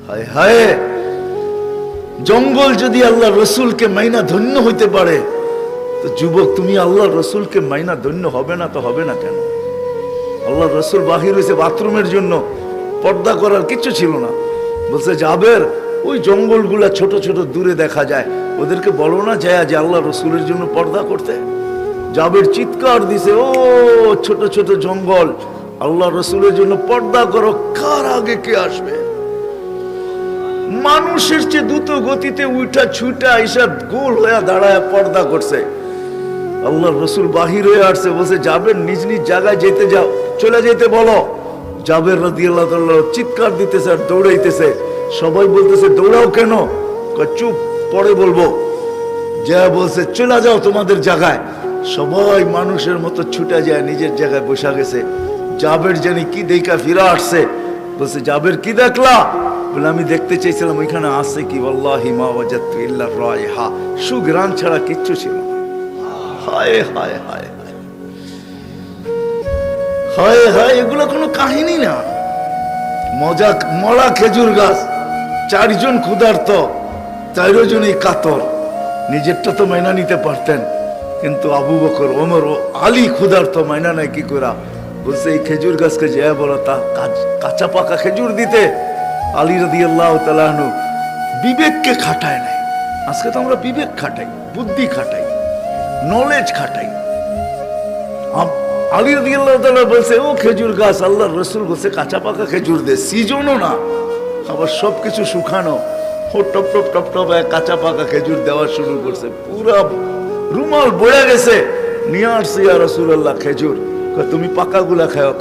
হায় হায়, জঙ্গল যদি আল্লাহ রসুলকে মাইনা ধন্য হইতে পারে, তো যুবক তুমি আল্লাহ রসুলকে মাইনা ধন্য হবে না তো হবে না কেন? আল্লাহ রসুল বাহির হয়েছে বাথরুমের জন্য, পর্দা করার কিছু ছিল না। বলছে জাবের, ওই জঙ্গলগুলা ছোট ছোট দূরে দেখা যায়, ওদেরকে বলো না যায় যে আল্লাহ রসুলের জন্য পর্দা করতে। জাবের চিৎকার দিছে, ও ছোট ছোট জঙ্গল, আল্লাহ রসুলের জন্য পর্দা করো, কার আগে কে আসবে? মানুষের চেয়ে দ্রুত গতিতে উঠা ছুটা এসব গোল হয়ে দাঁড়ায় পর্দা করছে। আল্লাহ রসুল বাহির হয়ে আসছে, বলছে জাবের নিজ নিজ জায়গায় যেতে যাও, চলে যেতে বলো। জাবের রাদিয়াল্লাহু তাআলা চিৎকার দিতেছে আর দৌড়াইতেছে। সবাই বলতেছে দৌড়াও কেন? চুপ, পরে বলবো। যা বলছে চলে যাও তোমাদের জায়গায়। সবাই মানুষের মতো ছুটে যায়, নিজের জায়গায় বসা গেছে। জাবের জানি কি দেখা ফিরে আসছে। বলছে জাবের কি দেখলা? বলে আমি দেখতে চাইছিলাম ওইখানে আছে কি, ওয়াল্লাহি মা ওয়াজাদতু ইল্লা রায়হা, সুঘ্রাণ ছাড়া কিচ্ছু ছিল না। হায় হায় হায় হায় হায় হায়, এগুলো কোনো কাহিনী না। মজা মরা খেজুর গাছ, চারজন ক্ষুধার্ত, 4 জনই কাতর। নিজেরটা তো মাইনা নিতে পারতেন, কিন্তু আবু বকর, ওমর ও আলী ক্ষুধার্ত, মাইনা নাই কি করা। বলছে এই খেজুর গাছকে যে বলো তা কাঁচা পাকা খেজুর দিতে। আলী রাদিয়াল্লাহু তাআলা আনহু বিবেককে খাটায় নাই। আজকে তো আমরা বিবেক খাটাই, বুদ্ধি খাটাই, নলেজ খাটাই। আলী রাদিয়াল্লাহু তাআলা বলছে ও খেজুর গাছ, আল্লাহর রাসূল বলছে কাঁচা পাকা খেজুর দে, সিজনও না, আবার সবকিছু শুকানো, ও টপ টপ টপ টপ কাঁচা পাকা খেজুর দেওয়া শুরু করছে। পুরা রুমাল বয়ে গেছে, নিয়ে আসছে ইয়া রাসূলুল্লাহ খেজুর। তুমি পাকাগুলা খাও,